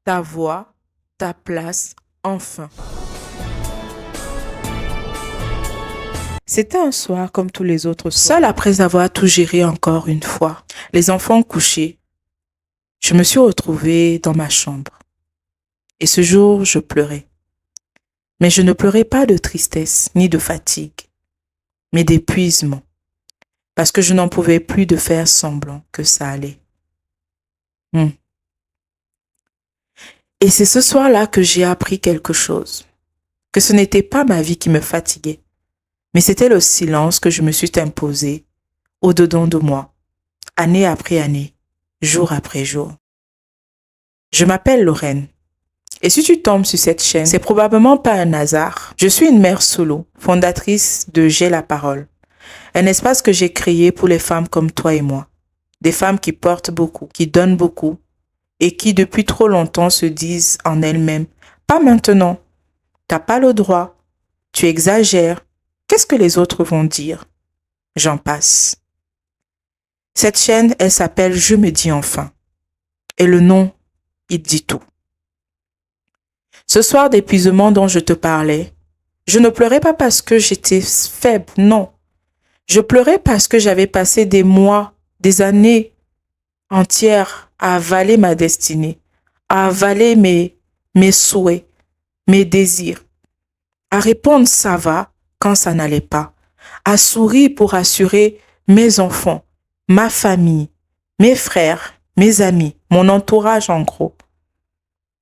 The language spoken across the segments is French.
ta voix, ta place, enfin. C'était un soir comme tous les autres soirs. Seule après avoir tout géré encore une fois, les enfants couchés, je me suis retrouvée dans ma chambre. Et ce jour, je pleurais. Mais je ne pleurais pas de tristesse ni de fatigue, mais d'épuisement, parce que je n'en pouvais plus de faire semblant que ça allait. Et c'est ce soir-là que j'ai appris quelque chose, que ce n'était pas ma vie qui me fatiguait, mais c'était le silence que je me suis imposé au-dedans de moi, année après année, jour après jour. Je m'appelle Lorraine. Et si tu tombes sur cette chaîne, c'est probablement pas un hasard. Je suis une mère solo, fondatrice de J'ai la parole, un espace que j'ai créé pour les femmes comme toi et moi. Des femmes qui portent beaucoup, qui donnent beaucoup et qui depuis trop longtemps se disent en elles-mêmes « Pas maintenant, t'as pas le droit, tu exagères, qu'est-ce que les autres vont dire ?» J'en passe. Cette chaîne, elle s'appelle « Je me dis enfin ». Et le nom, il dit tout. Ce soir d'épuisement dont je te parlais, je ne pleurais pas parce que j'étais faible, non. Je pleurais parce que j'avais passé des mois, des années entières à avaler ma destinée, à avaler mes souhaits, mes désirs, à répondre ça va quand ça n'allait pas, à sourire pour assurer mes enfants, ma famille, mes frères, mes amis, mon entourage en gros,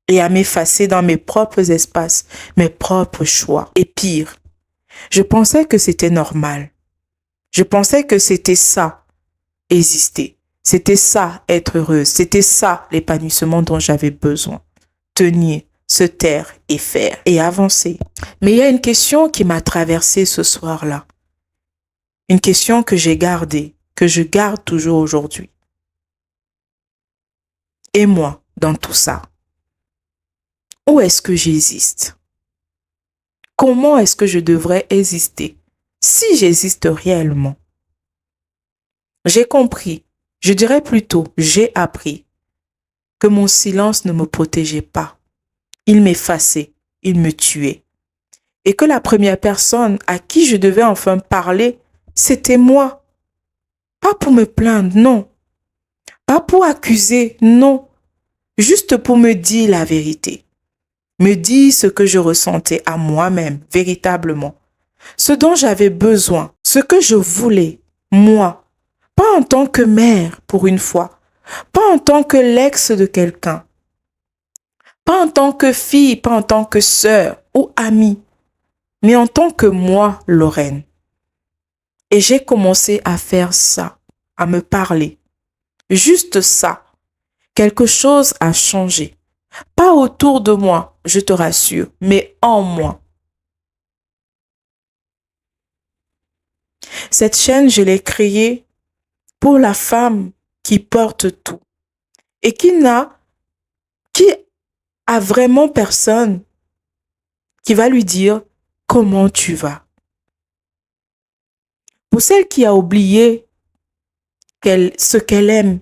et à m'effacer dans mes propres espaces, mes propres choix. Et pire, je pensais que c'était normal. Je pensais que c'était ça, exister. C'était ça, être heureuse. C'était ça, l'épanouissement dont j'avais besoin. Tenir, se taire et faire et avancer. Mais il y a une question qui m'a traversée ce soir-là. Une question que j'ai gardée, que je garde toujours aujourd'hui. Et moi, dans tout ça, où est-ce que j'existe? Comment est-ce que je devrais exister si j'existe réellement? J'ai compris, je dirais plutôt j'ai appris que mon silence ne me protégeait pas. Il m'effaçait, il me tuait. Et que la première personne à qui je devais enfin parler, c'était moi. Pas pour me plaindre, non. Pas pour accuser, non. Juste pour me dire la vérité. Me dire ce que je ressentais à moi-même, véritablement. Ce dont j'avais besoin, ce que je voulais, moi. Pas en tant que mère, pour une fois. Pas en tant que l'ex de quelqu'un. Pas en tant que fille, pas en tant que sœur ou amie. Mais en tant que moi, Lorraine. Et j'ai commencé à faire ça, à me parler. Juste ça. Quelque chose a changé. Pas autour de moi, je te rassure, mais en moi. Cette chaîne, je l'ai créée pour la femme qui porte tout et qui a vraiment personne qui va lui dire comment tu vas. Pour celle qui a oublié ce qu'elle aime,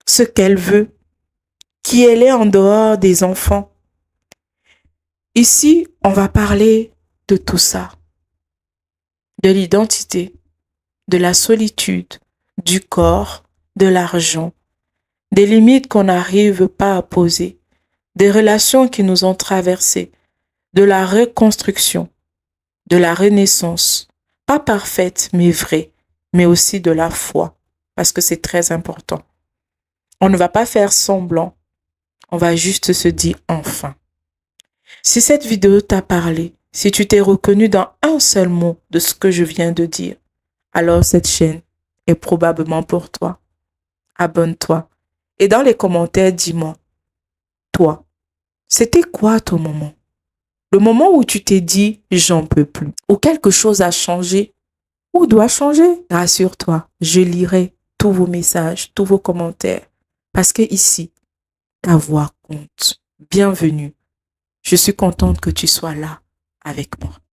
ce qu'elle veut, qui elle est en dehors des enfants. Ici, on va parler de tout ça, de l'identité, de la solitude, du corps, de l'argent, des limites qu'on n'arrive pas à poser, des relations qui nous ont traversées, de la reconstruction, de la renaissance, pas parfaite mais vraie, mais aussi de la foi, parce que c'est très important. On ne va pas faire semblant, on va juste se dire enfin. Si cette vidéo t'a parlé, si tu t'es reconnu dans un seul mot de ce que je viens de dire, alors cette chaîne est probablement pour toi. Abonne-toi. Et dans les commentaires, dis-moi, toi, c'était quoi ton moment? Le moment où tu t'es dit, j'en peux plus, ou quelque chose a changé, ou doit changer. Rassure-toi, je lirai tous vos messages, tous vos commentaires, parce que ici, ta voix compte. Bienvenue. Je suis contente que tu sois là avec moi.